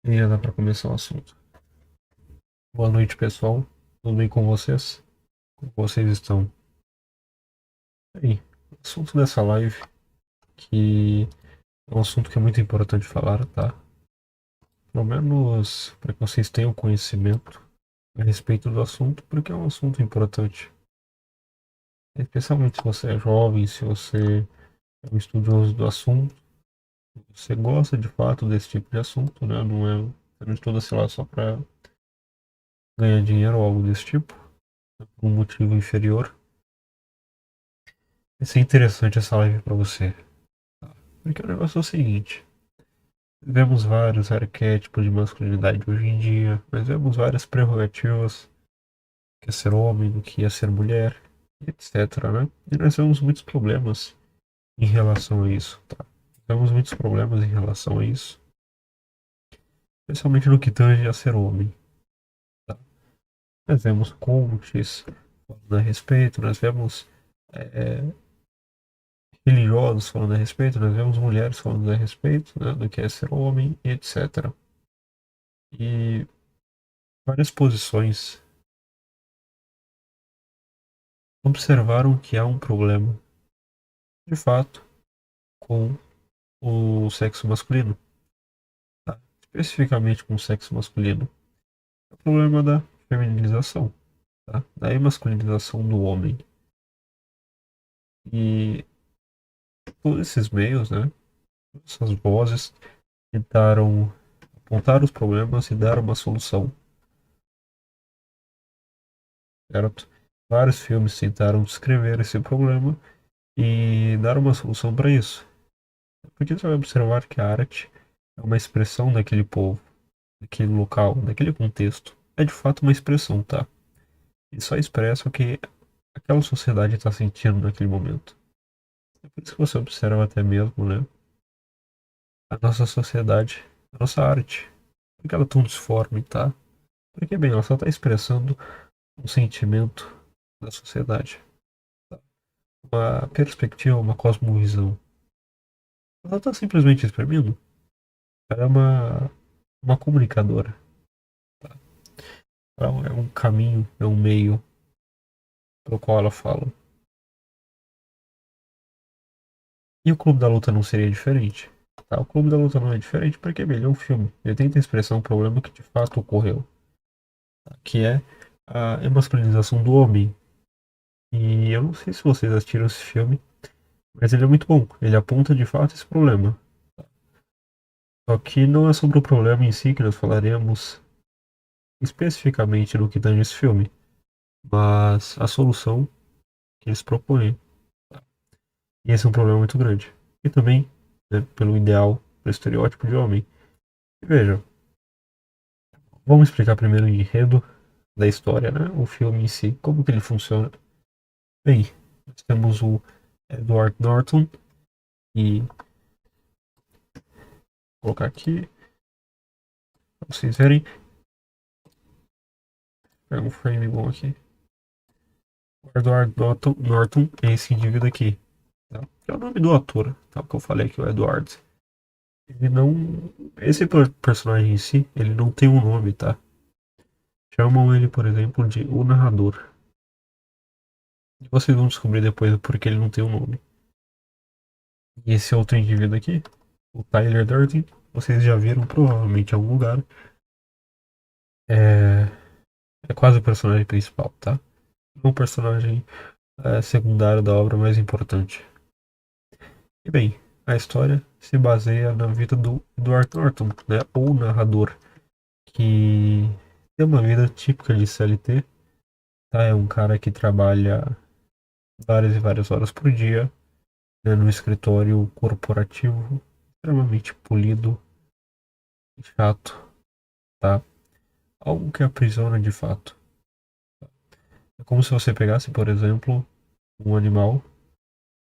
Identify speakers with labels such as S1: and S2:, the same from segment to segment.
S1: E já dá para começar o assunto. Boa noite, pessoal. Tudo bem com vocês? Como vocês estão? Bem, o assunto dessa live, que é um assunto que é muito importante falar, tá? Pelo menos para que vocês tenham conhecimento a respeito do assunto, porque é um assunto importante. Especialmente se você é jovem, se você é um estudioso do assunto, você gosta de fato desse tipo de assunto, né? Você não estuda, sei lá, só para ganhar dinheiro ou algo desse tipo, por um motivo inferior. Vai ser interessante essa live para você. Porque o negócio é o seguinte: vemos vários arquétipos de masculinidade hoje em dia, mas vemos várias prerrogativas, que é ser homem, do que é ser mulher, etc, né? E nós vemos muitos problemas em relação a isso, tá? Temos muitos problemas em relação a isso, especialmente no que tange a ser homem, tá? Nós vemos coaches falando a respeito, nós vemos é, religiosos falando a respeito, nós vemos mulheres falando a respeito, né, do que é ser homem, etc. E várias posições observaram que há um problema, de fato, com o sexo masculino, tá? Especificamente com o sexo masculino. É o problema da feminilização, tá? Da masculinização do homem. E todos esses meios, né, essas vozes tentaram apontar os problemas e dar uma solução, certo? Vários filmes tentaram descrever esse problema e dar uma solução para isso. Porque você vai observar que a arte é uma expressão daquele povo, daquele local, daquele contexto. É de fato uma expressão, tá? E só expressa o que aquela sociedade está sentindo naquele momento. É por isso que você observa até mesmo, né? A nossa sociedade, a nossa arte. Porque ela é tão disforme, tá? Porque, bem, ela só está expressando um sentimento da sociedade. Tá? Uma perspectiva, uma cosmovisão. Ela está simplesmente exprimindo. Ela é uma comunicadora. Tá? Ela é um caminho, é um meio pelo qual ela fala. E o Clube da Luta não seria diferente. Tá? O Clube da Luta não é diferente porque ele é um filme. Ele tenta expressar um problema que de fato ocorreu, tá? Que é a masculinização do homem. E eu não sei se vocês assistiram esse filme, mas ele é muito bom. Ele aponta de fato esse problema. Só que não é sobre o problema em si que nós falaremos especificamente no que tange esse filme, mas a solução que eles propõem. Tá? E esse é um problema muito grande. E também, né, pelo ideal, pelo estereótipo de homem. E veja, vamos explicar primeiro o enredo da história, né? O filme em si, como que ele funciona. Bem, nós temos o Edward Norton e vou colocar aqui para vocês verem. Pega um frame bom aqui. O Edward Norton é esse indivíduo aqui, tá? Que é o nome do ator, tá? Que eu falei aqui, o Edward. Ele não, esse personagem em si, ele não tem um nome, tá? Chamam ele, por exemplo, de o narrador. E vocês vão descobrir depois o porquê ele não tem um nome. E esse outro indivíduo aqui, o Tyler Durden, vocês já viram provavelmente em algum lugar. É, é quase o personagem principal, tá? É um personagem secundário da obra mais importante. E bem, a história se baseia na vida do Edward Norton, né? O narrador, que tem uma vida típica de CLT, tá? É um cara que trabalha várias e várias horas por dia, né? No escritório corporativo, extremamente polido e chato, tá? Algo que aprisiona de fato. É como se você pegasse, por exemplo, um animal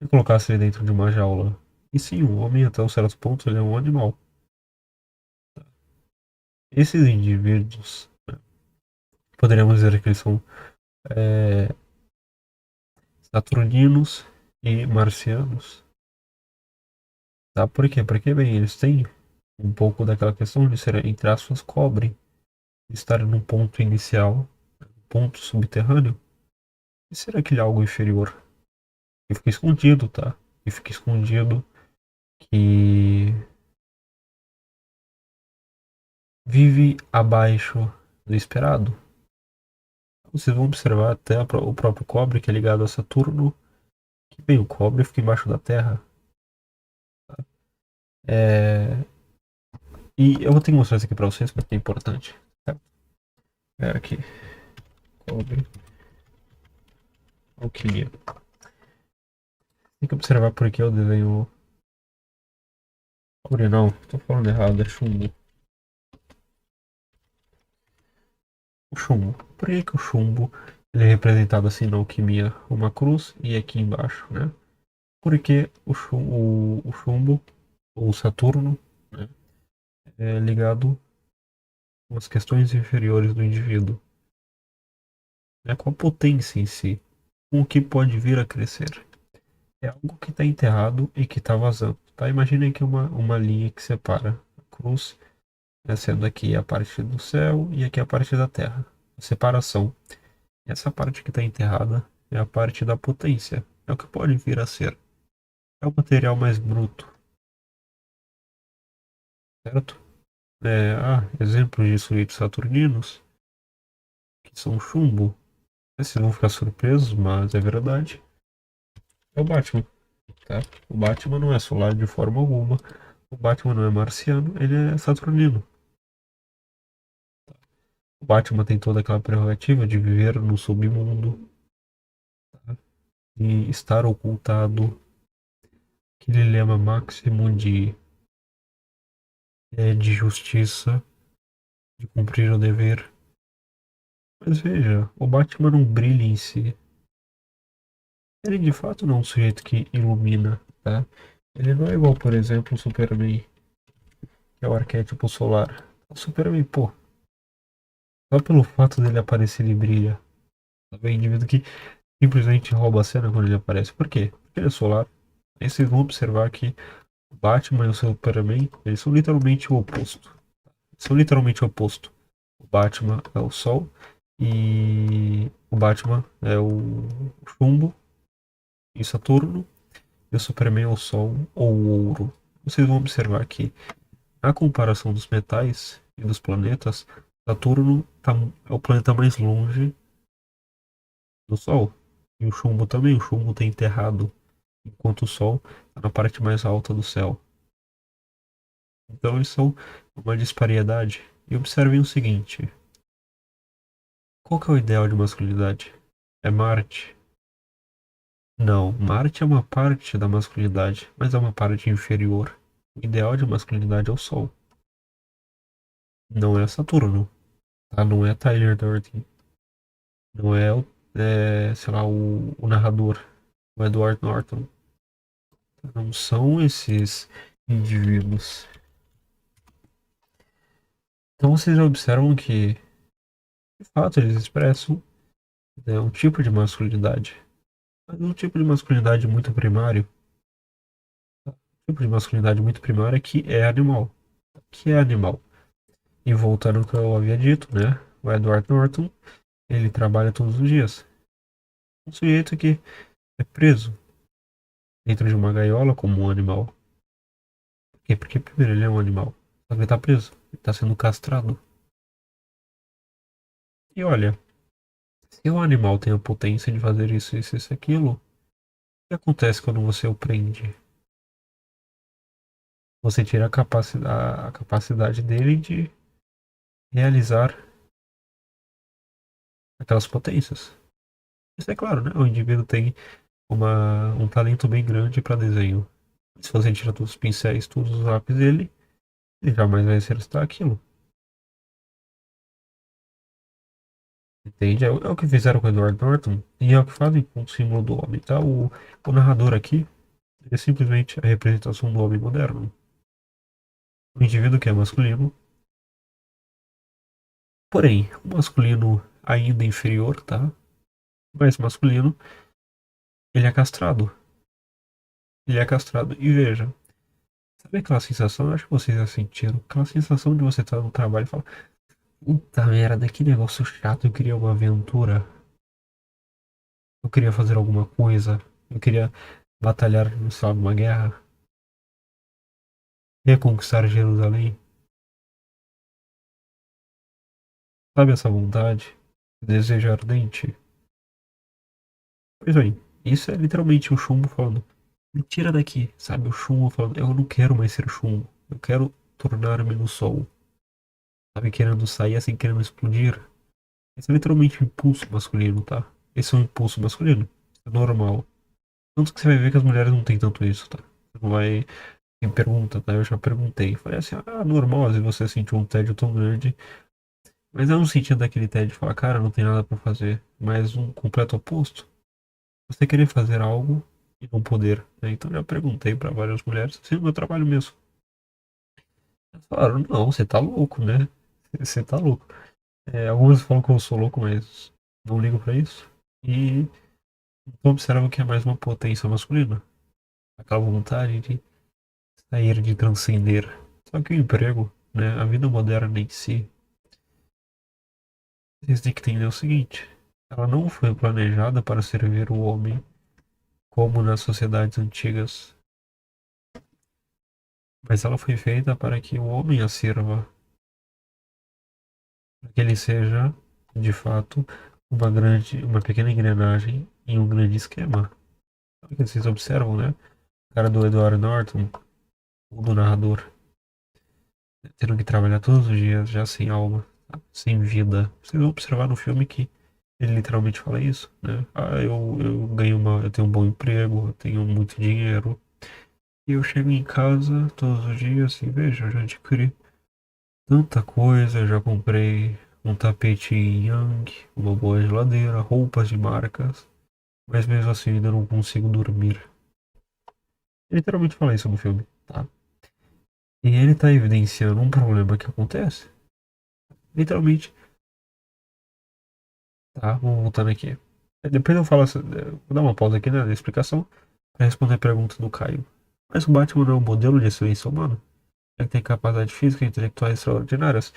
S1: e colocasse ele dentro de uma jaula. E sim, o homem, até um certo ponto, ele é um animal. Esses indivíduos, poderíamos dizer que eles são é, saturninos e marcianos. Tá? Por quê? Porque, bem, eles têm um pouco daquela questão de ser, entre aspas, cobre, estar num ponto inicial, ponto subterrâneo, e ser aquele algo inferior, que fica escondido, tá? Que fica escondido, que vive abaixo do esperado. Vocês vão observar até o próprio cobre, que é ligado a Saturno, que bem, o cobre fica embaixo da Terra. É... E eu vou ter que mostrar isso aqui pra vocês, porque é importante. Tá? É aqui, cobre, alquimia. Tem que observar porque eu desenho cobre não, tô falando errado, é chumbo. O chumbo. Por que, que o chumbo ele é representado assim na alquimia? Uma cruz e aqui embaixo, né? Porque o chumbo, ou Saturno, né, é ligado com as questões inferiores do indivíduo, né, com a potência em si, com o que pode vir a crescer. É algo que está enterrado e que está vazando. Tá? Imaginem que uma linha que separa a cruz, né, sendo aqui a parte do céu e aqui a parte da terra. A separação. Essa parte que está enterrada é a parte da potência. É o que pode vir a ser. É o material mais bruto, certo? Exemplos de fluidos saturninos, que são chumbo. Vocês vão ficar surpresos, mas é verdade. É o Batman, tá? O Batman não é solar de forma alguma. O Batman não é marciano, ele é saturnino. O Batman tem toda aquela prerrogativa de viver no submundo, tá? E estar ocultado. Aquele lema máximo de justiça, de cumprir o dever. Mas veja, o Batman não brilha em si. Ele de fato não é um sujeito que ilumina, tá? Ele não é igual, por exemplo, o Superman, que é o arquétipo solar. O Superman, pô, só pelo fato dele aparecer ele brilha. É um indivíduo que simplesmente rouba a cena quando ele aparece. Por quê? Porque ele é solar. Aí vocês vão observar que o Batman e o Superman, eles são literalmente o oposto. São literalmente o oposto. O Batman é o Sol e o Batman é o Chumbo e Saturno e o Superman é o Sol ou o Ouro. Vocês vão observar que na comparação dos metais e dos planetas, Saturno é o planeta mais longe do Sol. E o Chumbo também, o Chumbo está enterrado, enquanto o Sol está na parte mais alta do céu. Então eles são uma disparidade. E observem o seguinte: qual que é o ideal de masculinidade? É Marte? Não, Marte é uma parte da masculinidade, mas é uma parte inferior. O ideal de masculinidade é o Sol. Não é Saturno, tá? Não é Tyler Durden. Não é, sei lá, o narrador, o Edward Norton. Não são esses indivíduos. Então vocês observam que, de fato, eles expressam, né, um tipo de masculinidade. Mas um tipo de masculinidade muito primário. Tá? Um tipo de masculinidade muito primária que é animal. Que é animal. E voltando ao que eu havia dito, né? O Edward Norton, ele trabalha todos os dias. Um sujeito que é preso dentro de uma gaiola como um animal. Por quê? Porque primeiro ele é um animal. Só que ele tá preso. Ele tá sendo castrado. E olha, se o animal tem a potência de fazer isso, aquilo, o que acontece quando você o prende? Você tira a capacidade dele de realizar aquelas potências. Isso é claro, né? O indivíduo tem um talento bem grande para desenho. Se você tira todos os pincéis, todos os lápis dele, ele jamais vai exercitar aquilo. Entende? É o que fizeram com o Edward Norton e é o que fazem com o símbolo do homem, tá? O narrador aqui é simplesmente a representação do homem moderno. O indivíduo que é masculino, porém, o masculino ainda inferior, tá? Mas masculino, ele é castrado. Ele é castrado. E veja, Sabe aquela sensação? Eu acho que vocês já sentiram. Aquela sensação de você estar no trabalho e falar: puta merda, que negócio chato. Eu queria uma aventura. Eu queria fazer alguma coisa. Eu queria batalhar, sei lá, numa guerra. Reconquistar Jerusalém. Sabe essa vontade? Desejo ardente? Pois bem, isso é literalmente o chumbo falando: me tira daqui, sabe? O chumbo falando: eu não quero mais ser chumbo. Eu quero tornar-me no sol. Sabe? Querendo sair assim, querendo explodir. Esse é literalmente um impulso masculino, tá? Esse é um impulso masculino. Isso é normal. Tanto que você vai ver que as mulheres não têm tanto isso, tá? Você não vai. Quem pergunta, tá? Eu já perguntei. Falei assim: ah, normal, às vezes você sentiu um tédio tão grande. Mas eu não sentia daquele tédio de falar: cara, não tem nada pra fazer. Mas um completo oposto. Você querer fazer algo e não poder, né? Então já perguntei pra várias mulheres, se é o meu trabalho mesmo. Elas falaram: não, você tá louco, né? Você tá louco. Algumas falam que eu sou louco, mas não ligo pra isso. E então observam que é mais uma potência masculina. Aquela vontade de sair, de transcender. Só que o emprego, né? A vida moderna em si, vocês têm que entender o seguinte: ela não foi planejada para servir o homem como nas sociedades antigas, mas ela foi feita para que o homem a sirva, para que ele seja, de fato, uma pequena engrenagem em um grande esquema. Sabe o que vocês observam, né? O cara do Edward Norton, o do narrador, tendo que trabalhar todos os dias, já sem alma, sabe? Sem vida. Vocês vão observar no filme que ele literalmente fala isso, né? Ah, eu tenho um bom emprego, eu tenho muito dinheiro. E eu chego em casa todos os dias e vejo, eu já adquiri tanta coisa, eu já comprei um tapete Yang, uma boa geladeira, roupas de marcas, mas mesmo assim ainda não consigo dormir. Ele literalmente fala isso no filme, tá? E ele tá evidenciando um problema que acontece. Literalmente, tá? Vamos voltando aqui. Depois eu falo, vou dar uma pausa aqui, né, na explicação para responder a pergunta do Caio. Mas o Batman não é um modelo de excelência humana? Ele tem capacidade física e intelectuais extraordinárias?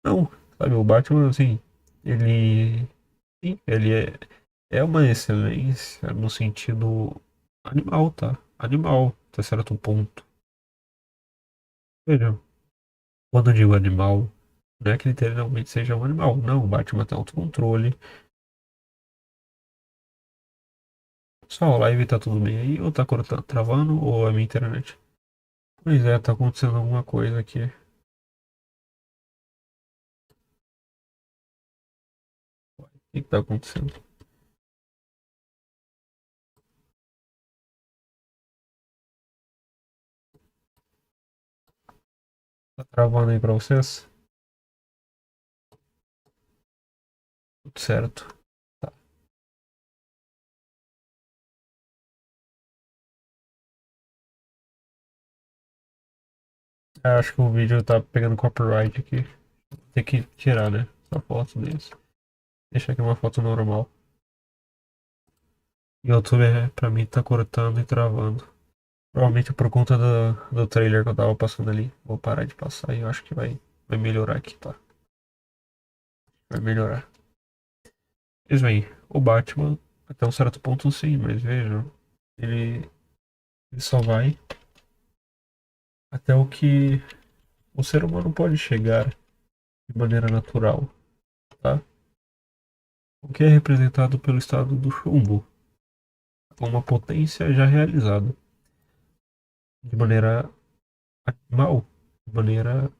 S1: Não, sabe? O Batman, assim, ele, sim, é uma excelência no sentido animal, tá? Animal, até certo ponto. Veja, quando eu digo animal, não é que literalmente seja um animal. Não, o Batman tem autocontrole. Só a live tá tudo bem aí, ou tá cortando, travando, ou é a minha internet? Pois é, tá acontecendo alguma coisa aqui. O que tá acontecendo? Tá travando aí pra vocês? Tudo certo. Tá. Acho que o vídeo tá pegando copyright aqui. Tem que tirar, né? Essa foto deles. Deixar aqui uma foto normal. E o YouTube, pra mim, tá cortando e travando. Provavelmente é por conta do trailer que eu tava passando ali. Vou parar de passar e eu acho que vai melhorar aqui, tá? Vai melhorar. Mas bem, o Batman, até um certo ponto sim, mas vejam, ele, ele só vai até o que o ser humano pode chegar de maneira natural, tá? O que é representado pelo estado do chumbo, uma potência já realizada, de maneira animal, de maneira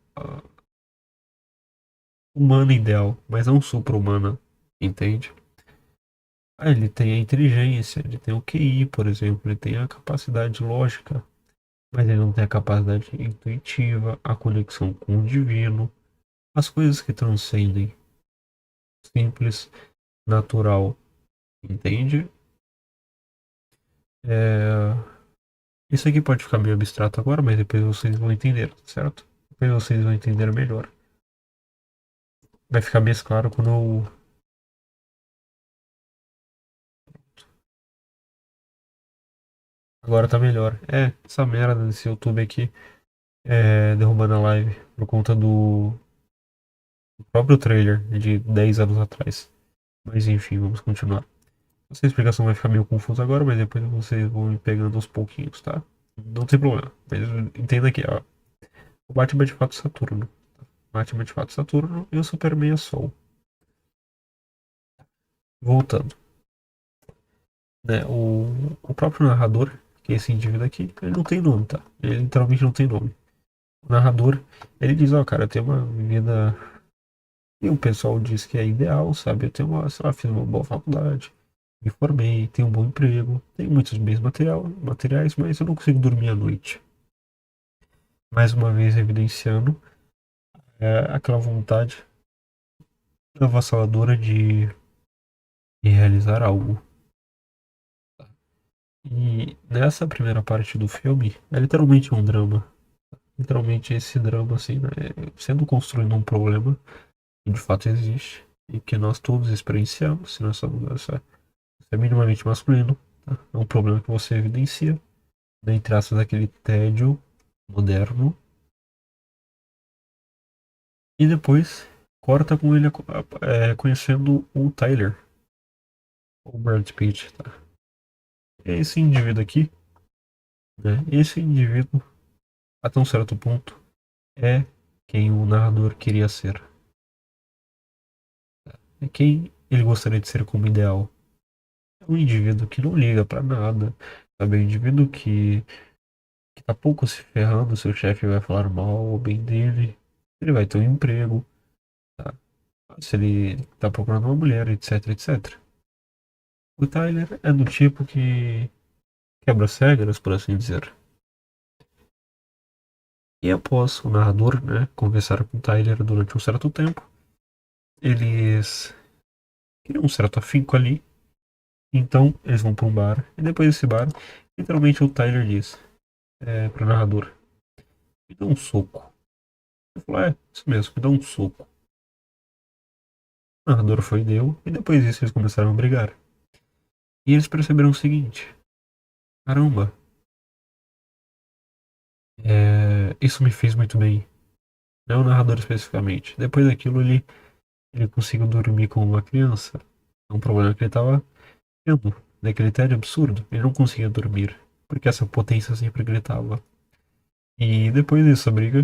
S1: humana ideal, mas não supra-humana, entende? Ah, ele tem a inteligência, ele tem o QI, por exemplo, ele tem a capacidade lógica, mas ele não tem a capacidade intuitiva, a conexão com o divino, as coisas que transcendem, simples, natural, entende? É, isso aqui pode ficar meio abstrato agora, mas depois vocês vão entender, certo? Depois vocês vão entender melhor. Vai ficar mais claro quando eu... Agora tá melhor. Essa merda desse YouTube aqui. derrubando a live por conta do próprio trailer de 10 anos atrás. Mas enfim, vamos continuar. Essa explicação vai ficar meio confusa agora, mas depois vocês vão me pegando aos pouquinhos, tá? Não tem problema. Mas entenda aqui, ó. O Batman é de fato Saturno. O Batman é de fato Saturno e o Superman é Sol. Voltando, né? O próprio narrador, que é esse indivíduo aqui, ele não tem nome, tá? Ele literalmente não tem nome. O narrador, ele diz, ó, cara, eu tenho uma vida. E o pessoal diz que é ideal, sabe? Eu tenho uma, sei lá, fiz uma boa faculdade, me formei, tenho um bom emprego, tenho muitos bens materiais, mas eu não consigo dormir à noite. Mais uma vez evidenciando aquela vontade avassaladora de realizar algo. E nessa primeira parte do filme é literalmente um drama. Literalmente esse drama, assim, né, sendo construído um problema que de fato existe e que nós todos experienciamos, se nós somos é minimamente masculino, tá? É um problema que você evidencia, né, em traços daquele tédio moderno, e depois corta com ele conhecendo o Tyler, o Brad Pitt, tá? Esse indivíduo aqui, né, esse indivíduo, até um certo ponto, é quem o narrador queria ser. É quem ele gostaria de ser como ideal. É um indivíduo que não liga pra nada, sabe? É um indivíduo que tá pouco se ferrando se o chefe vai falar mal ou bem dele. Ele vai ter um emprego, tá? Se ele tá procurando uma mulher, etc, etc. O Tyler é do tipo que quebra as regras, por assim dizer. E após o narrador, né, conversar com o Tyler durante um certo tempo, eles criam um certo afinco ali. Então eles vão para um bar. E depois desse bar, literalmente o Tyler diz pro narrador: me dá um soco. Ele falou: isso mesmo, me dá um soco. O narrador foi e deu. E depois disso eles começaram a brigar. E eles perceberam o seguinte: caramba, isso me fez muito bem. Não o narrador especificamente. Depois daquilo ele conseguiu dormir como uma criança. É um problema que ele estava tendo. Daquele tédio absurdo. Ele não conseguia dormir. Porque essa potência sempre gritava. E depois dessa briga,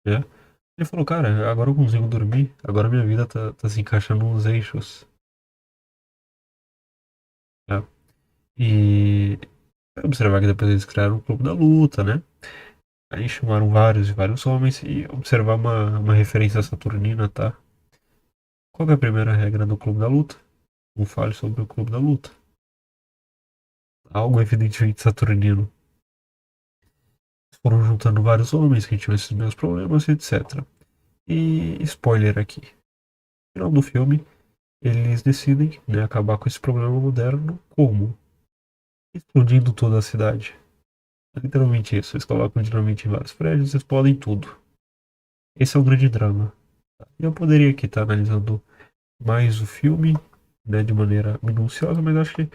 S1: né? Ele falou, cara, agora eu consigo dormir. Agora minha vida tá se encaixando nos eixos. Né? E observar que depois eles criaram o Clube da Luta, né? Aí chamaram vários e vários homens e observar uma referência saturnina, tá? Qual é a primeira regra do Clube da Luta? Não fale sobre o Clube da Luta. Algo evidentemente saturnino. Foram juntando vários homens que tinham esses mesmos problemas, etc. E spoiler aqui. No final do filme, eles decidem, né, acabar com esse problema moderno como? Explodindo toda a cidade. É literalmente isso. Eles colocam dinamite em vários prédios e explodem tudo. Esse é o grande drama. Eu poderia aqui estar analisando mais o filme, né, de maneira minuciosa, mas acho que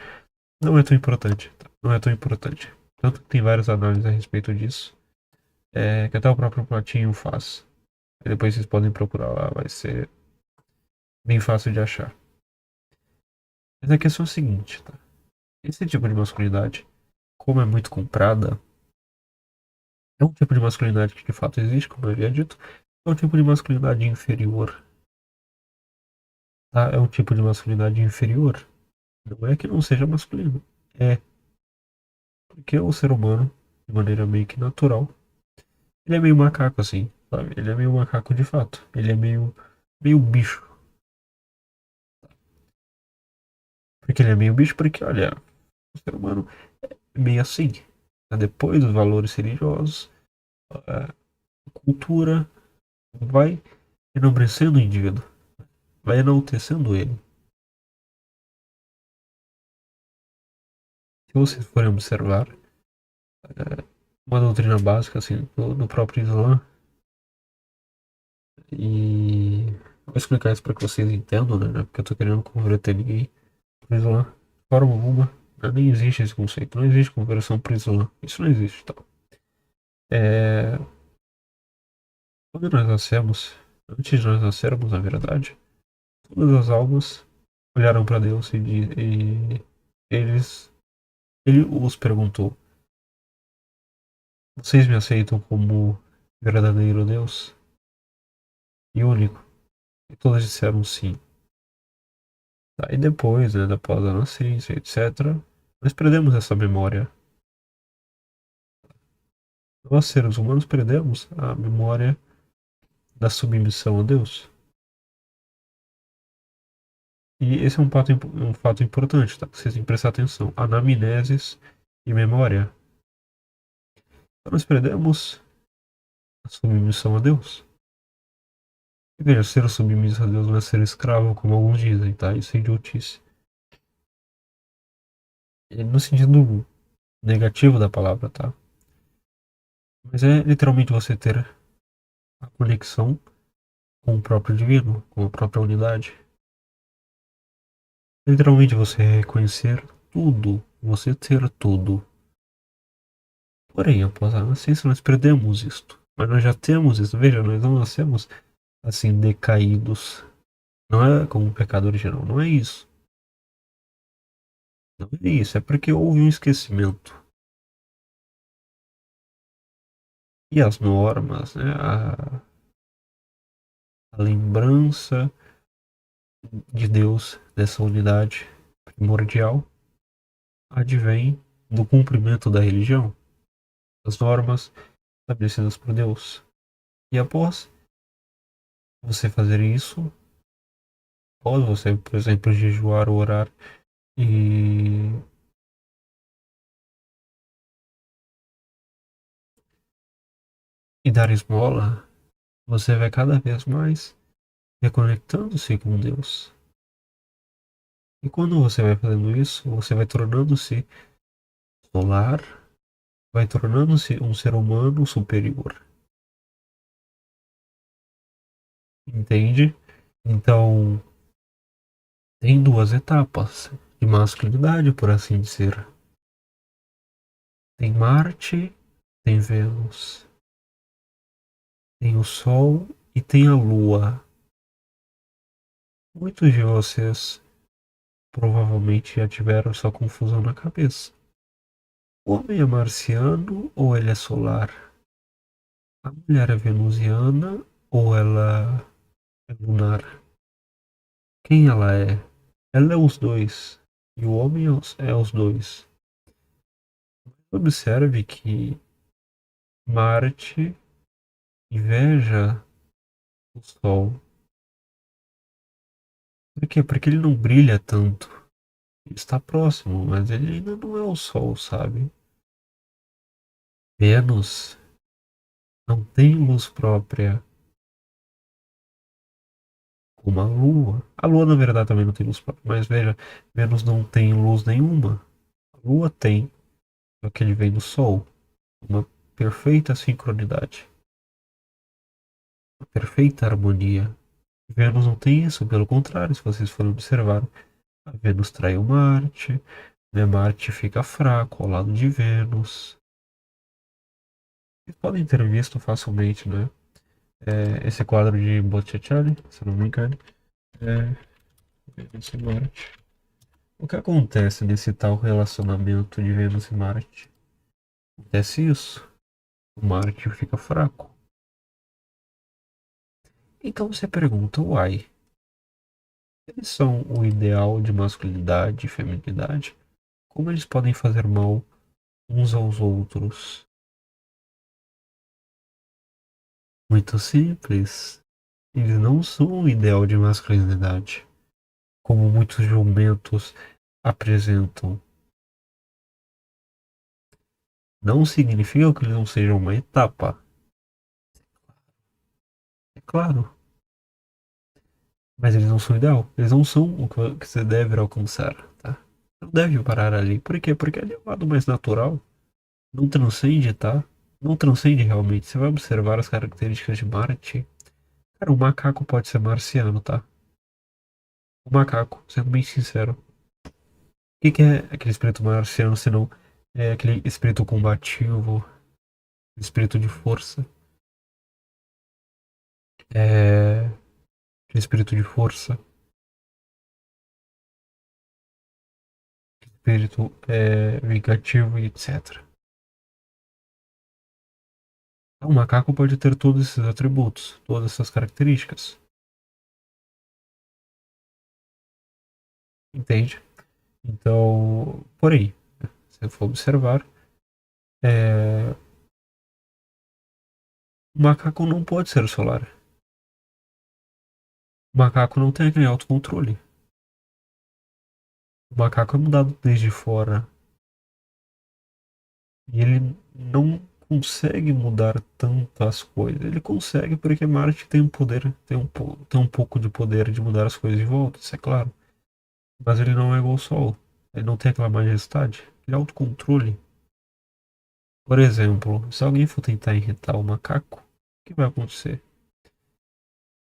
S1: não é tão importante. Tá? Não é tão importante. Tanto que tem várias análises a respeito disso, que até o próprio Platinho faz. Aí depois vocês podem procurar lá, vai ser bem fácil de achar. Mas a questão é a seguinte, tá? Esse tipo de masculinidade, como é muito comprada, é um tipo de masculinidade que de fato existe, como eu havia dito, é um tipo de masculinidade inferior, tá? É um tipo de masculinidade inferior. Não é que não seja masculino, é porque o ser humano, de maneira meio que natural, ele é meio macaco assim, sabe? Ele é meio macaco de fato. Ele é meio bicho. Por que ele é meio bicho? Porque, olha, o ser humano é meio assim. Tá? Depois dos valores religiosos, a cultura vai enobrecendo o indivíduo, vai enaltecendo ele. Se vocês forem observar, uma doutrina básica assim, do próprio Islã, e vou explicar isso para que vocês entendam, né? Porque eu tô querendo converter ninguém pro Islã. De forma alguma, nem existe esse conceito. Não existe conversão pro Islã. Isso não existe, tá? É, quando nós nascemos, antes de nós nascermos, na verdade, todas as almas olharam para Deus e eles, ele os perguntou: Vocês me aceitam como verdadeiro Deus e único? E todos disseram sim. Aí depois, né, após a nascença, etc., nós perdemos essa memória. Nós, seres humanos, perdemos a memória da submissão a Deus. E esse é um fato importante, tá? Vocês têm que prestar atenção. Anamneses e memória. Então nós perdemos a submissão a Deus. E veja, ser submisso a Deus não é ser escravo, como alguns dizem, tá? Isso é idiotice. No sentido negativo da palavra, tá? Mas é literalmente você ter a conexão com o próprio divino, com a própria unidade. É literalmente você reconhecer tudo, você ter tudo. Porém, após a nascença, nós perdemos isto. Mas nós já temos isso. Veja, nós não nascemos assim decaídos. Não é como o pecado original, não é isso. Não é isso, é porque houve um esquecimento. E as normas, né, a lembrança de Deus, dessa unidade primordial, advém do cumprimento da religião, das normas estabelecidas por Deus. E após você fazer isso, após você, por exemplo, jejuar, orar e dar esmola, você vai cada vez mais reconectando-se com Deus. E quando você vai fazendo isso, você vai tornando-se solar, vai tornando-se um ser humano superior. Entende? Então, tem duas etapas de masculinidade, por assim dizer. Tem Marte, tem Vênus, tem o Sol e tem a Lua. Muitos de vocês provavelmente já tiveram essa confusão na cabeça. O homem é marciano ou ele é solar? A mulher é venusiana ou ela é lunar? Quem ela é? Ela é os dois. E o homem é os dois. Observe que Marte inveja o Sol. Por quê? Porque ele não brilha tanto. Ele está próximo, mas ele ainda não é o Sol, sabe? Vênus não tem luz própria como a Lua. A Lua, na verdade, também não tem luz própria, mas veja, Vênus não tem luz nenhuma. A Lua tem, só que ele vem do Sol. Uma perfeita sincronidade, uma perfeita harmonia. Vênus não tem isso, pelo contrário, se vocês forem observar, a Vênus trai o Marte, né? Marte fica fraco ao lado de Vênus. Vocês podem ter visto facilmente, né? Esse quadro de Botticelli, se não me engano, é Vênus e Marte. O que acontece nesse tal relacionamento de Vênus e Marte? Acontece isso. O Marte fica fraco. Então você pergunta, uai, eles são o ideal de masculinidade e feminilidade? Como eles podem fazer mal uns aos outros? Muito simples. Eles não são o ideal de masculinidade, como muitos jumentos apresentam. Não significa que eles não sejam uma etapa. É claro. Mas eles não são o ideal. Eles não são o que você deve alcançar, tá? Não deve parar ali. Por quê? Porque ali é o lado mais natural. Não transcende, tá? Não transcende realmente. Você vai observar as características de Marte. Cara, o macaco pode ser marciano, tá? O macaco, sendo bem sincero. O que é aquele espírito marciano, senão é aquele espírito combativo, espírito de força, é, espírito de força, espírito vingativo e etc. O macaco pode ter todos esses atributos, todas essas características, entende? Então, porém, se eu for observar, é, o macaco não pode ser solar. O macaco não tem aquele autocontrole. O macaco é mudado desde fora e ele não consegue mudar tanto as coisas. Ele consegue porque Marte tem um poder, tem um pouco de poder de mudar as coisas de volta, isso é claro. Mas ele não é igual ao Sol. Ele não tem aquela majestade, aquele autocontrole. Por exemplo, se alguém for tentar irritar o macaco, o que vai acontecer?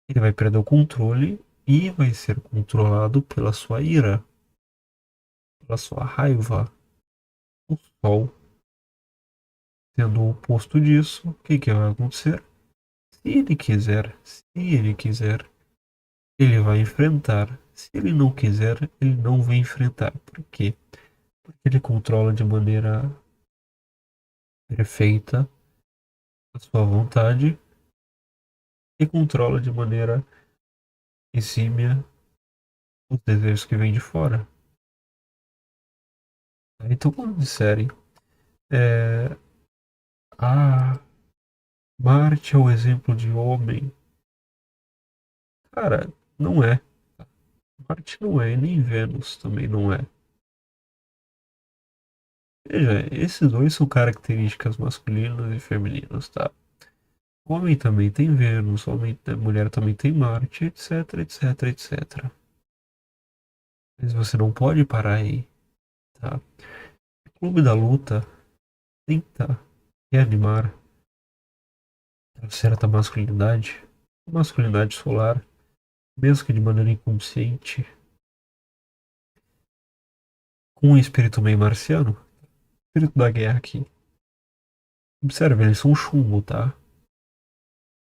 S1: Ele vai perder o controle e vai ser controlado pela sua ira, pela sua raiva. O Sol, sendo o oposto disso, o que que vai acontecer? Se ele quiser, ele vai enfrentar. Se ele não quiser, ele não vai enfrentar. Por quê? Porque ele controla de maneira perfeita a sua vontade e controla de maneira exímia os desejos que vêm de fora. Então, quando disserem, é, ah, Marte é o exemplo de homem, cara, não é. Marte não é, e nem Vênus também não é. Veja, esses dois são características masculinas e femininas, tá? Homem também tem Vênus, mulher também tem Marte, etc, etc, etc. Mas você não pode parar aí, tá? O Clube da Luta tenta reanimar a certa masculinidade, a masculinidade solar, mesmo que de maneira inconsciente, com um espírito meio marciano, espírito da guerra aqui. Observe, eles são chumbo, tá?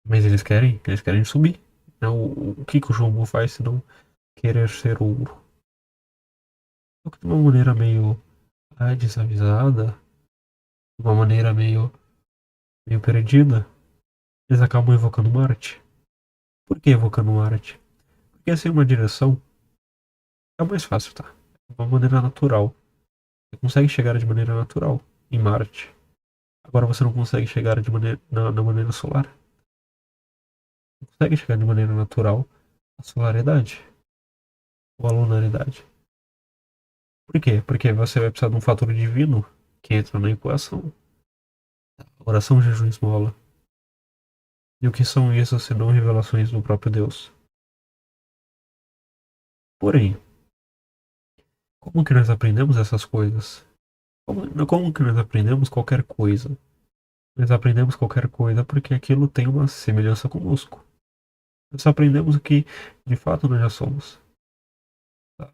S1: Mas eles querem subir. Né? O que que o chumbo faz se não querer ser ouro? Só que de uma maneira meio desavisada, de uma maneira meio perdida, eles acabam evocando Marte. Por que evocando Marte? Porque sem uma direção é mais fácil, tá? De uma maneira natural. Você consegue chegar de maneira natural em Marte. Agora você não consegue chegar na maneira solar. Não consegue chegar de maneira natural à solaridade ou à lunaridade. Por quê? Porque você vai precisar de um fator divino que entra na equação. Oração, jejum e esmola. E o que são isso senão revelações do próprio Deus? Porém, como que nós aprendemos essas coisas? Como que nós aprendemos qualquer coisa? Nós aprendemos qualquer coisa porque aquilo tem uma semelhança conosco. Nós aprendemos o que de fato nós já somos, tá?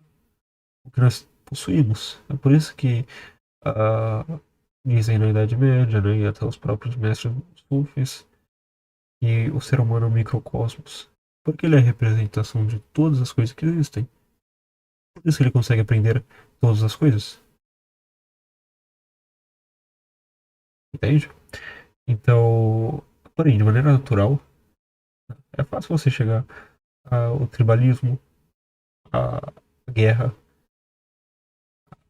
S1: O que nós possuímos. É por isso que ah, dizem na Idade Média, né, e até os próprios mestres sufis, que o ser humano é um microcosmos. Porque ele é a representação de todas as coisas que existem. Por isso que ele consegue aprender todas as coisas. Entende? Então, porém, de maneira natural, é fácil você chegar ao tribalismo, à guerra,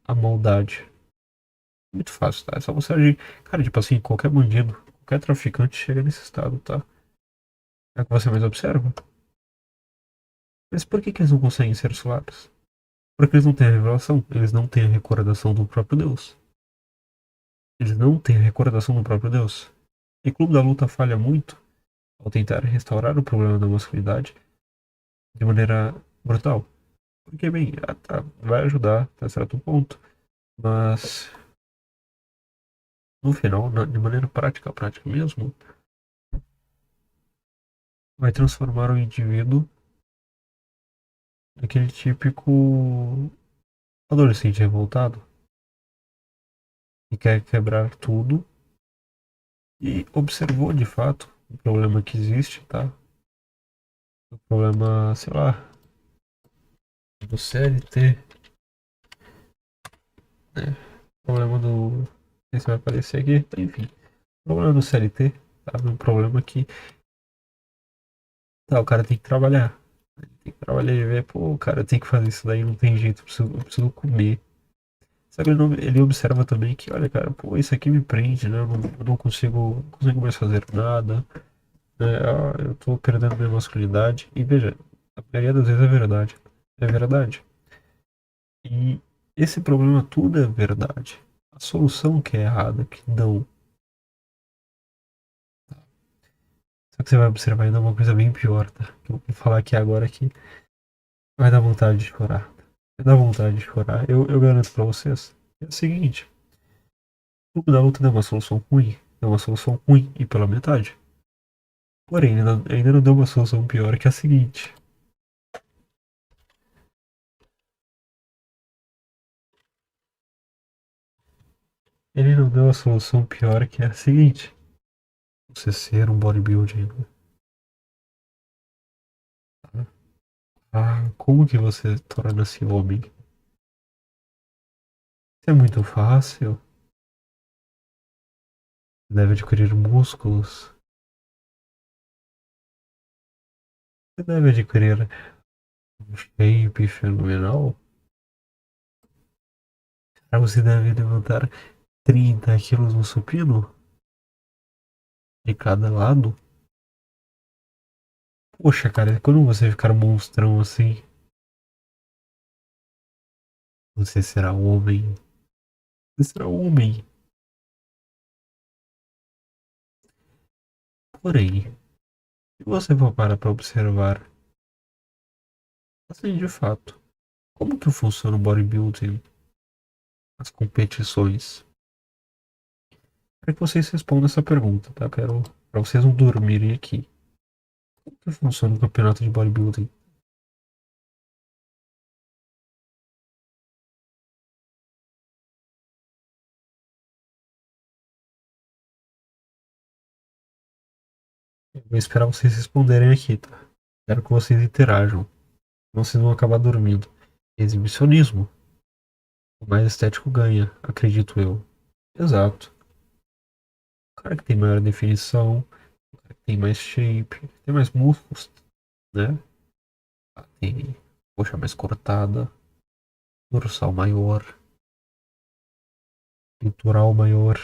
S1: à maldade. Muito fácil, tá? É só você agir. Cara, tipo assim, qualquer bandido, qualquer traficante chega nesse estado, tá? É o que você mais observa. Mas por que que eles não conseguem ser solares? Porque eles não têm a revelação, eles não têm a recordação do próprio Deus. Eles não têm a recordação do próprio Deus. E Clube da Luta falha muito ao tentar restaurar o problema da masculinidade de maneira brutal. Porque, bem, vai ajudar até certo ponto, mas no final, de maneira prática mesmo, vai transformar o indivíduo naquele típico adolescente revoltado que quer quebrar tudo e observou de fato o problema que existe, tá? O problema, sei lá, do CLT, né? O problema do. Não sei se vai aparecer aqui, enfim. O problema do CLT, tá? Um problema que. Tá, o cara tem que trabalhar. Tem que trabalhar e ver, pô, o cara tem que fazer isso daí, não tem jeito, eu preciso comer. Só que ele observa também que, olha, cara, pô, isso aqui me prende, né? Eu não consigo mais fazer nada, né? Ah, eu tô perdendo minha masculinidade. E veja, a maioria das vezes é verdade. É verdade. E esse problema tudo é verdade. A solução que é errada, que não. Só que você vai observar ainda uma coisa bem pior, tá? Que eu vou falar aqui agora que vai dar vontade de chorar. Vai dar vontade de chorar. Eu garanto pra vocês. É o seguinte, o clube da luta não é uma solução ruim. É uma solução ruim e pela metade. Porém, ainda não deu uma solução pior que a seguinte. Ele não deu a solução pior que é a seguinte. Você ser um bodybuilder. Tá? Ah, como que você torna-se homem? Isso é muito fácil. Deve adquirir músculos. Você deve adquirir um shape fenomenal. Aí você deve levantar 30 quilos no supino de cada lado. Poxa, cara, quando você ficar monstrão assim, você será homem. Você será homem. Porém, se você for parar para observar, assim de fato, como que funciona o bodybuilding, as competições? Para que vocês respondam essa pergunta, tá? Quero para vocês não dormirem aqui. Como que funciona o campeonato de bodybuilding? Eu vou esperar vocês responderem aqui, tá? Quero que vocês interajam. Senão vocês vão acabar dormindo. Exibicionismo. O mais estético ganha, acredito eu. Exato. O cara que tem maior definição, o cara que tem mais shape, tem mais músculos, né? Tem coxa mais cortada, dorsal maior, peitoral maior.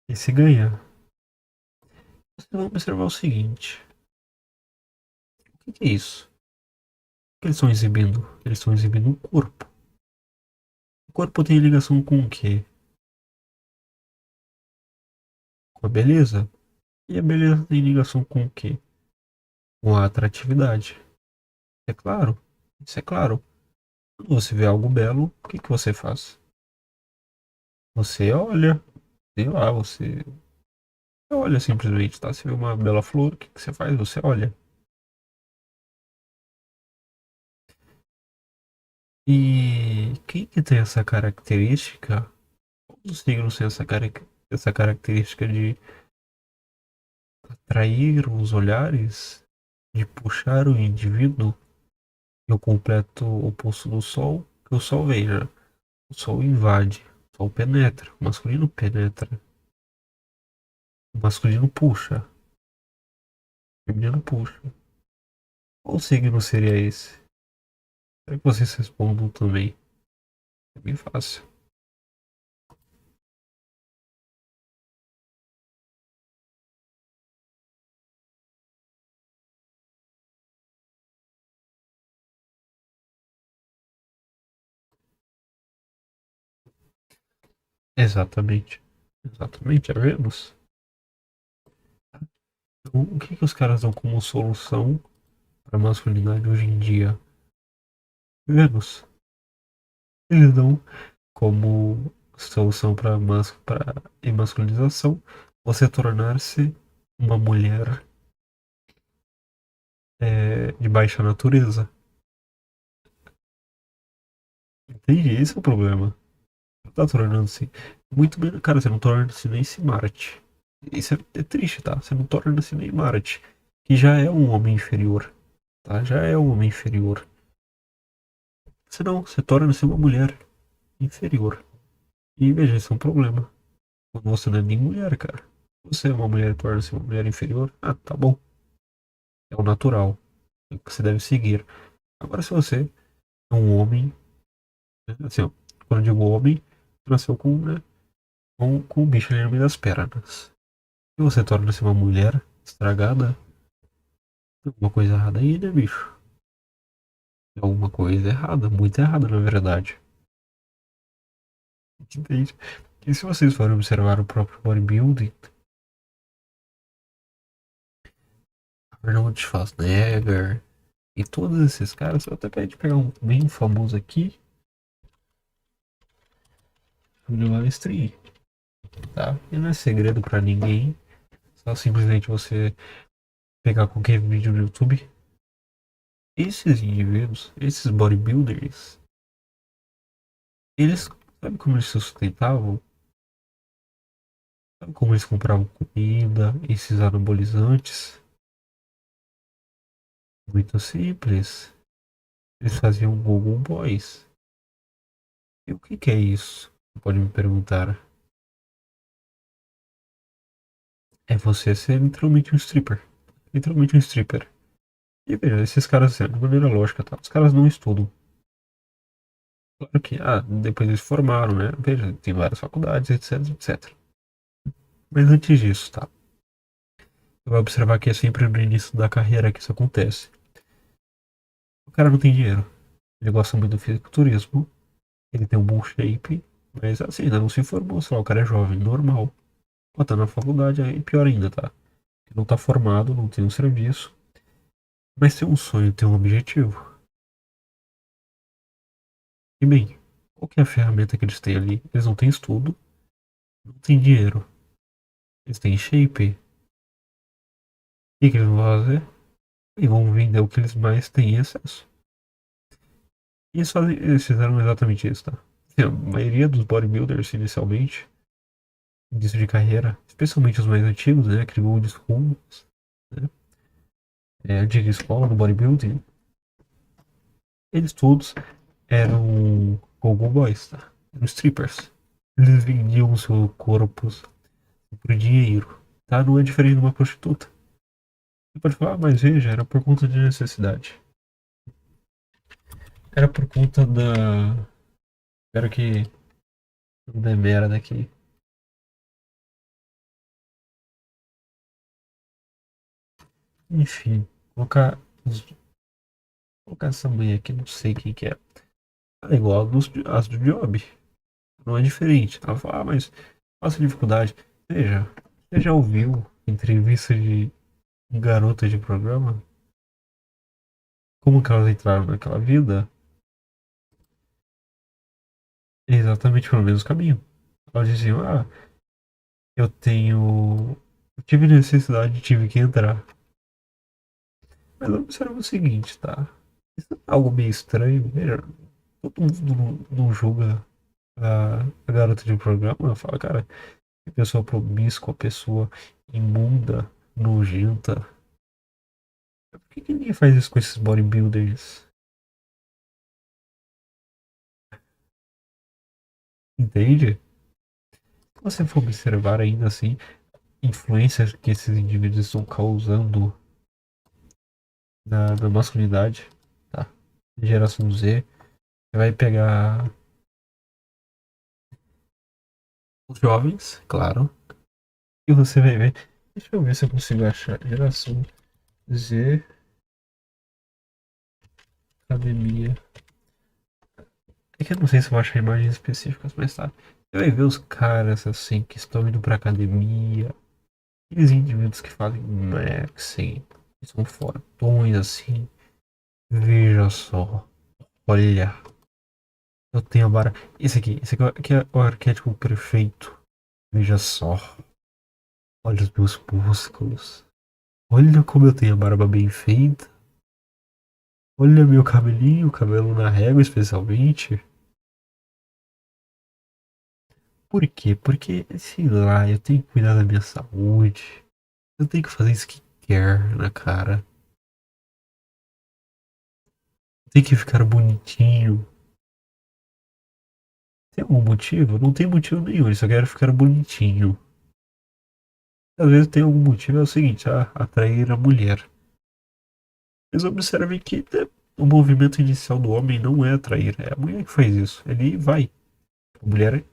S1: Esse ganha. Vocês vão observar o seguinte: o que é isso? O que eles estão exibindo? Eles estão exibindo um corpo. O corpo tem ligação com o quê? Com a beleza. E a beleza tem ligação com o quê? Com a atratividade. É claro. Isso é claro. Quando você vê algo belo, o que que você faz? Você olha, sei lá, você olha simplesmente, tá? Você vê uma bela flor, o que que você faz? Você olha. E quem que tem essa característica? Todos os signos têm essa característica de atrair os olhares, de puxar o indivíduo e o completo oposto do Sol, que o Sol veja. O Sol invade, o Sol penetra, o masculino penetra, o masculino puxa, o feminino puxa. Qual signo seria esse? Quero que vocês respondam também. É bem fácil. Exatamente. Exatamente, é Vênus. Então, o que que os caras dão como solução para a masculinidade hoje em dia? Vênus. Eles dão como solução para masculinização você tornar-se uma mulher de baixa natureza. Entende? Esse é o problema. Tá tornando-se muito menos. Cara, você não torna-se nem Marte. Isso é triste, tá? Você não torna-se nem Marte, que já é um homem inferior, tá? Já é um homem inferior. Você não, você torna-se uma mulher inferior. E veja, isso é um problema. Quando você não é nem mulher, cara. Você é uma mulher e torna-se uma mulher inferior. Ah, tá bom. É o natural. É o que você deve seguir. Agora, se você é um homem, né? Assim, ó, quando eu digo homem, nasceu com, né, com o bicho ali no meio das pernas. Se você torna-se uma mulher estragada, tem alguma coisa errada aí, né, bicho? Tem alguma coisa errada, muito errada, na verdade. Entende? E se vocês forem observar o próprio bodybuilding, Arnold Schwarzenegger e todos esses caras, eu até pedi pegar um bem famoso aqui, Júlio Balestrin, tá? E não é segredo pra ninguém, só simplesmente você pegar qualquer vídeo no YouTube. Esses indivíduos, esses bodybuilders, eles, sabe como eles se sustentavam? Sabe como eles compravam comida, esses anabolizantes? Muito simples. Eles faziam Google Boys. E o que que é isso? Você pode me perguntar. É você ser literalmente um stripper. Literalmente um stripper. E veja, esses caras, assim, de maneira lógica, tá? Os caras não estudam. Claro que, depois eles formaram, né? Veja, tem várias faculdades, etc, etc. Mas antes disso, tá? Você vai observar que é sempre no início da carreira que isso acontece. O cara não tem dinheiro. Ele gosta muito do fisiculturismo. Ele tem um bom shape. Mas assim, ainda não se formou, sei lá, o cara é jovem, normal. Pô, tá na faculdade, aí pior ainda, tá? Não tá formado, não tem um serviço. Mas tem um sonho, tem um objetivo. E bem, qual que é a ferramenta que eles têm ali? Eles não têm estudo, não têm dinheiro. Eles têm shape. O que, que eles vão fazer? E vão vender o que eles mais têm acesso. E eles fizeram exatamente isso, tá? Assim, a maioria dos bodybuilders, inicialmente, início de carreira, especialmente os mais antigos, né? Aquele old school, né? Antiga escola do bodybuilding, eles todos eram go-go boys, tá? Eram strippers. Eles vendiam seus corpos por dinheiro, tá? Não é diferente de uma prostituta. Você pode falar, mas veja, era por conta de necessidade. Era por conta da. Espero que não dê merda aqui. Enfim, colocar, colocar essa mãe aqui, não sei quem que é. É igual as do Job. Não é diferente. Ela fala, mas passa dificuldade. Veja, você já ouviu entrevista de garotas de programa? Como que elas entraram naquela vida? É exatamente pelo mesmo caminho. Elas diziam, eu tenho. Eu tive necessidade, tive que entrar. Mas observa o seguinte, tá? Isso é algo meio estranho. Veja, todo mundo não julga a garota de programa. Fala, cara, que pessoa promíscua, pessoa imunda, nojenta. Por que ninguém faz isso com esses bodybuilders? Entende? Se você for observar ainda assim, influências que esses indivíduos estão causando na masculinidade, tá? Geração Z, você vai pegar os jovens, claro, e você vai ver. Deixa eu ver se eu consigo achar. Geração Z, academia. É que eu não sei se eu vou achar imagens específicas, mas tá. Você vai ver os caras assim que estão indo pra academia. Aqueles indivíduos que fazem maxing, que são fortões assim. Veja só. Olha, eu tenho a barra. Esse aqui é o arquétipo perfeito. Veja só. Olha os meus músculos. Olha como eu tenho a barba bem feita. Olha meu cabelinho, cabelo na régua especialmente. Por quê? Porque, sei lá, eu tenho que cuidar da minha saúde. Eu tenho que fazer skincare na cara. Tem que ficar bonitinho. Tem algum motivo? Não tem motivo nenhum, eu só quero ficar bonitinho. Às vezes tem algum motivo, é o seguinte, atrair a mulher. Mas observe que né, o movimento inicial do homem não é atrair, é a mulher que faz isso. Ele vai. A mulher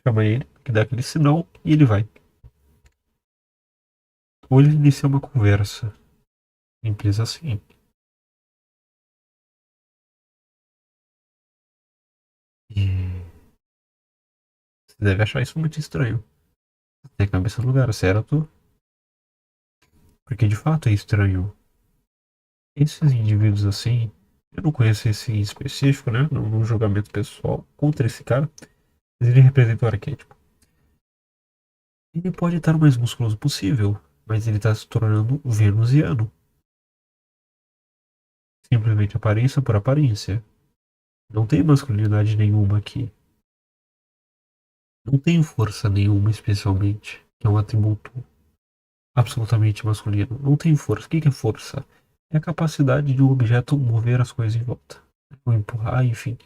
S1: chama ele, que dá aquele sinal, e ele vai. Ou ele inicia uma conversa. Simples assim. E você deve achar isso muito estranho. Tem a cabeça no lugar, certo? Porque de fato é estranho. Esses indivíduos assim, eu não conheço esse em específico, né? Num julgamento pessoal contra esse cara, mas ele representa o arquétipo. Ele pode estar o mais musculoso possível, mas ele está se tornando venusiano. Simplesmente aparência por aparência. Não tem masculinidade nenhuma aqui. Não tem força nenhuma, especialmente, que é um atributo absolutamente masculino. Não tem força. O que é força? É a capacidade de um objeto mover as coisas em volta. Ou empurrar, enfim,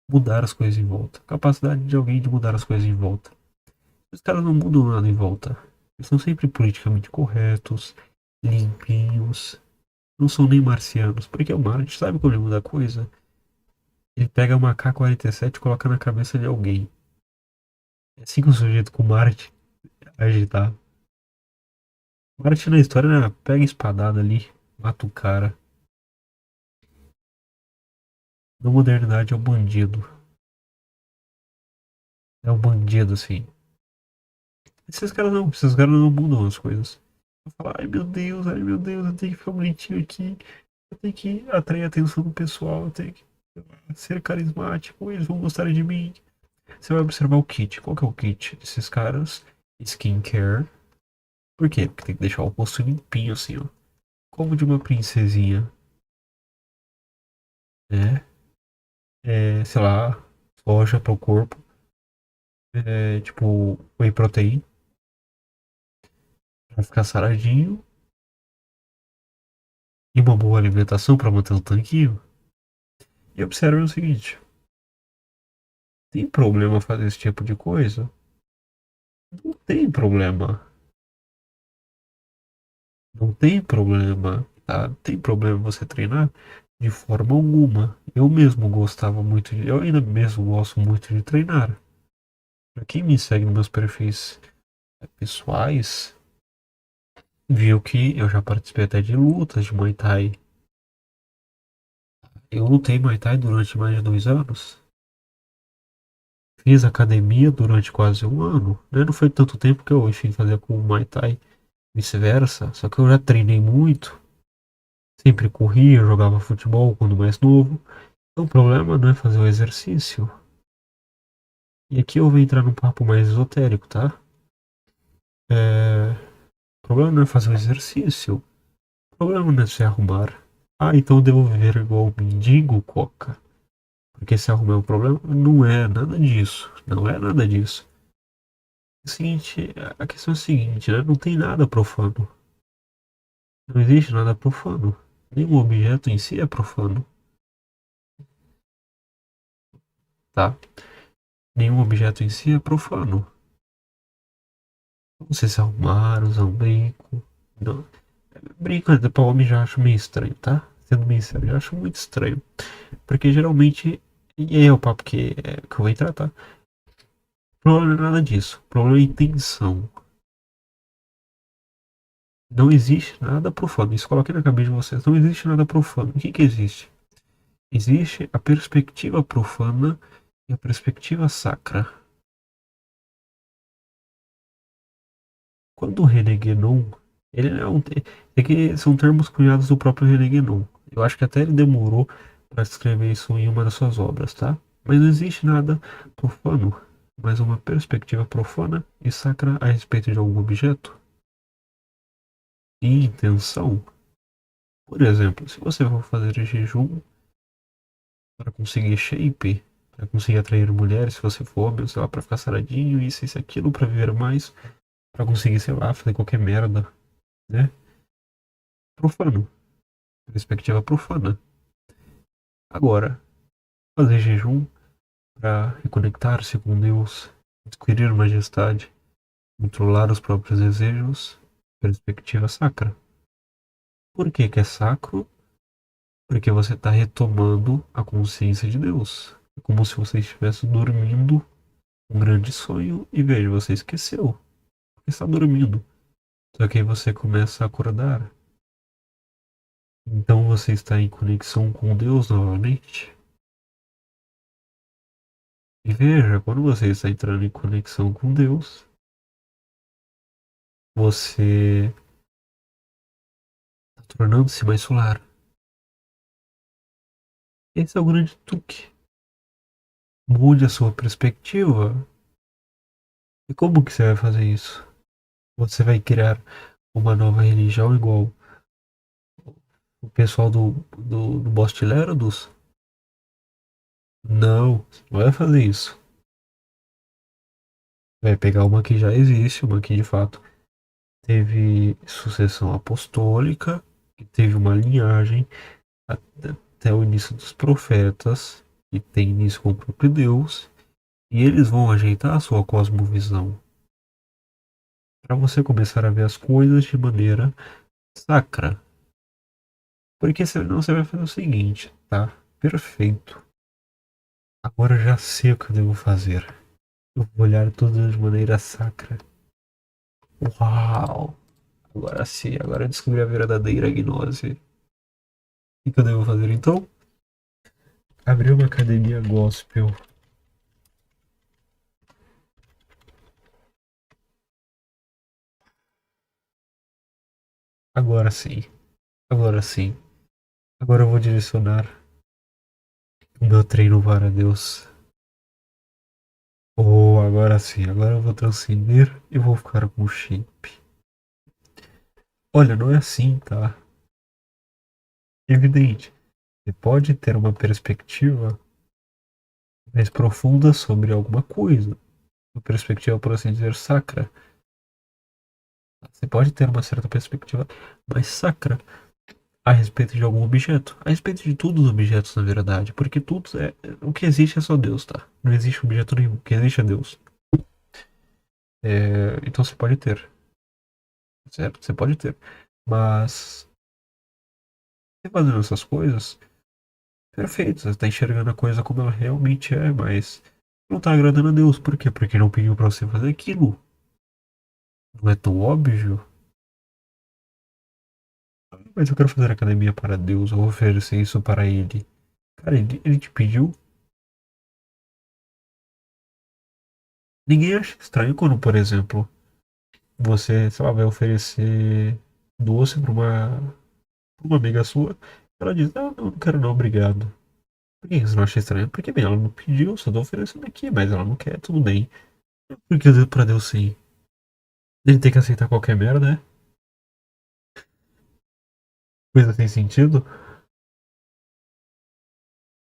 S1: mudar as coisas em volta. Capacidade de alguém de mudar as coisas em volta. Os caras não mudam nada em volta. Eles são sempre politicamente corretos, limpinhos. Não são nem marcianos. Porque o Marte sabe como ele muda a coisa? Ele pega uma K-47 e coloca na cabeça de alguém. É assim que o sujeito com Marte agitar. Marte na história, né, pega a espadada ali, mata o cara. Na modernidade é o bandido. É o bandido, assim. Esses caras não mudam as coisas. Eu falo, ai meu Deus, eu tenho que ficar bonitinho aqui. Eu tenho que atrair a atenção do pessoal, eu tenho que ser carismático, eles vão gostar de mim. Você vai observar o kit. Qual que é o kit desses caras? Skincare. Por quê? Porque tem que deixar o rosto limpinho, assim, ó. Como de uma princesinha, né? Sei lá, soja para o corpo. Tipo, whey protein. Pra ficar saradinho. E uma boa alimentação para manter o tanquinho. E observe o seguinte: tem problema fazer esse tipo de coisa? Não tem problema. Não tem problema, tá? Não tem problema você treinar de forma alguma. Eu mesmo gostava muito de, eu ainda mesmo gosto muito de treinar. Pra quem me segue nos meus perfis pessoais, viu que eu já participei até de lutas de Muay Thai. Eu lutei Muay Thai durante mais de 2 anos. Fiz academia durante quase um ano. Né? Não foi tanto tempo que eu, enfim, fazia com o Muay Thai, vice-versa. Só que eu já treinei muito. Sempre corria, jogava futebol quando mais novo. Então, o problema não é fazer o exercício. E aqui eu vou entrar num papo mais esotérico, tá? O problema não é fazer o exercício. O problema não é se arrumar. Ah, então eu devo viver igual um mendigo, Coca. Porque se arrumar é um problema? Não é nada disso. Não é nada disso. É o seguinte, a questão é a seguinte, né? Não tem nada profano. Não existe nada profano. Nenhum objeto em si é profano, tá? Nenhum objeto em si é profano. Você se arrumar, usar um brinco. Não. Brinco para homem já acho meio estranho, tá? Sendo bem sério, já acho muito estranho. Porque geralmente, e aí é o papo que eu vou entrar, tá? O problema não é nada disso. O problema é a intenção. Não existe nada profano. Isso coloquei na cabeça de vocês. Não existe nada profano. O que que existe? Existe a perspectiva profana e a perspectiva sacra. Quando o René Guénon, ele é é que são termos cunhados do próprio René Guénon. Eu acho que até ele demorou para escrever isso em uma das suas obras, tá? Mas não existe nada profano, mas uma perspectiva profana e sacra a respeito de algum objeto e intenção. Por exemplo, se você for fazer jejum para conseguir shape, pra conseguir atrair mulheres, se você for homem, sei lá, pra ficar saradinho, isso, aquilo, pra viver mais, pra conseguir, sei lá, fazer qualquer merda, né? Profano. Perspectiva profana. Agora, fazer jejum para reconectar-se com Deus, adquirir majestade, controlar os próprios desejos, perspectiva sacra. Por que que é sacro? Porque você está retomando a consciência de Deus. É como se você estivesse dormindo um grande sonho e veja, você esqueceu. Você está dormindo. Só que aí você começa a acordar. Então você está em conexão com Deus novamente. E veja, quando você está entrando em conexão com Deus, você está tornando-se mais solar. Esse é o grande truque. Mude a sua perspectiva. E como que você vai fazer isso? Você vai criar uma nova religião igual o pessoal do Boston Lérodos? Não, você não vai fazer isso. Vai pegar uma que já existe, uma que de fato teve sucessão apostólica, que teve uma linhagem até o início dos profetas, e tem início com o próprio Deus, e eles vão ajeitar a sua cosmovisão para você começar a ver as coisas de maneira sacra. Porque senão você vai fazer o seguinte, tá? Perfeito. Agora eu já sei o que eu devo fazer. Eu vou olhar tudo de maneira sacra. Uau! Agora sim, agora eu descobri a verdadeira gnose. O que eu devo fazer então? Abrir uma academia gospel. Agora sim, agora sim. Agora eu vou direcionar o meu treino para Deus. Oh, agora sim, agora eu vou transcender e vou ficar com shape. Olha, não é assim, tá? Evidente. Você pode ter uma perspectiva mais profunda sobre alguma coisa. Uma perspectiva, por assim dizer, sacra. Você pode ter uma certa perspectiva mais sacra a respeito de algum objeto. A respeito de todos os objetos, na verdade. Porque tudo é. O que existe é só Deus, tá? Não existe objeto nenhum. O que existe é Deus. Então você pode ter. Certo? Você pode ter. Mas. Você fazendo essas coisas. Perfeito. Você está enxergando a coisa como ela realmente é, mas. Não está agradando a Deus. Por quê? Porque ele não pediu pra você fazer aquilo. Não é tão óbvio. Mas eu quero fazer academia para Deus. Eu vou oferecer isso para ele. Cara, ele te pediu. Ninguém acha estranho quando, por exemplo, você, sei lá, vai oferecer doce pra uma amiga sua. Ela diz, ah, não, não quero não, obrigado. Por que você não acha estranho? Porque, bem, ela não pediu, só tô oferecendo aqui, mas ela não quer, tudo bem. Porque eu devo pra Deus sim. Ele tem que aceitar qualquer merda, né? Coisa sem sentido.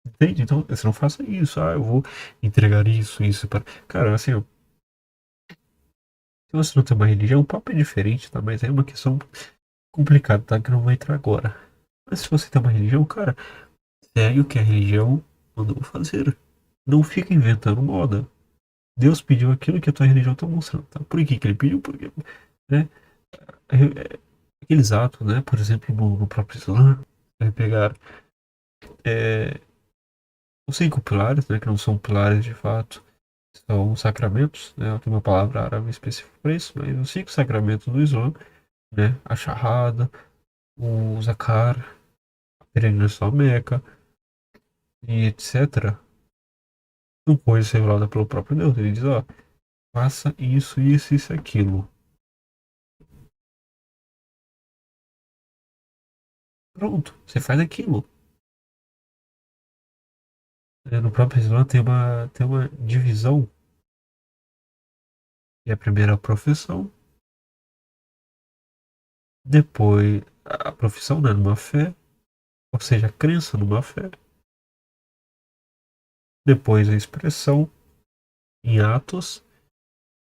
S1: Entende? Então, você não faça isso. Ah, eu vou entregar isso para. Cara, assim, ó, se você não tem uma religião, o papo é diferente, tá? Mas é uma questão complicada, tá? Que não vou entrar agora. Mas se você tem uma religião, cara, segue o que a religião mandou fazer. Não fica inventando moda. Deus pediu aquilo que a tua religião está mostrando, tá? Por que que ele pediu? Porque, né? Aqueles atos, né? Por exemplo, no próprio Islã, vai pegar é, os 5 pilares, né? Que não são pilares de fato, são sacramentos, né? Tem uma palavra árabe específica para isso, mas os 5 sacramentos do Islã, né? A Shahada, o Zakar, a peregrinação à Meca e etc. São coisas reveladas pelo próprio Deus. Ele diz, ó, faça isso, aquilo. Pronto, você faz aquilo. No próprio Islã tem uma divisão, que é a primeira a profissão, depois a profissão, né, numa fé, ou seja, a crença numa fé, depois a expressão em atos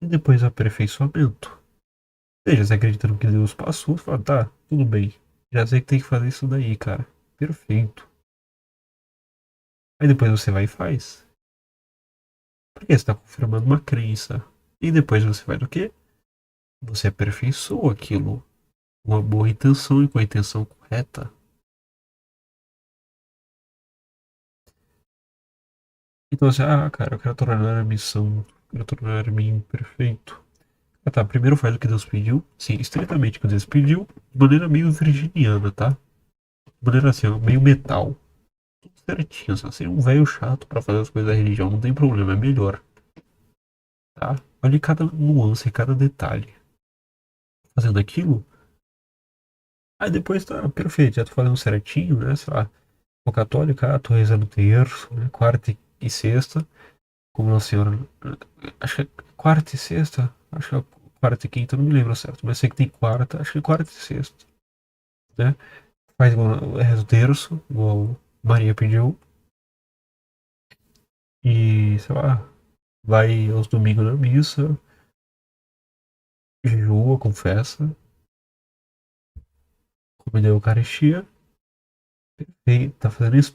S1: e depois o aperfeiçoamento. Ou seja, você acredita no que Deus passou, você fala, tá, tudo bem. Já sei que tem que fazer isso daí, cara. Perfeito. Aí depois você vai e faz. Porque você está confirmando uma crença. E depois você vai do quê? Você aperfeiçoa aquilo com uma boa intenção e com a intenção correta. Então você, cara, eu quero tornar a missão, eu quero tornar mim perfeito. Ah, tá, primeiro faz o que Deus pediu. Sim, estritamente o que Deus pediu, de maneira meio virginiana, tá? De maneira assim, ó, meio metal. Tudo certinho, assim, ser um velho chato pra fazer as coisas da religião, não tem problema, é melhor, tá? Olha cada nuance, cada detalhe. Fazendo aquilo, aí depois tá perfeito, já tô fazendo certinho, né? Sei lá, sou católica, tô rezando terço, né? Quarta e sexta, como Nossa Senhora. Acho que é quarta e sexta, acho que é quarta e quinta, não me lembro certo, mas sei que tem quarta, acho que é quarta e sexta, né? Faz igual reza o terço, igual Maria pediu, e sei lá, vai aos domingos na missa, jejua, confessa, come da Eucaristia, e tá fazendo isso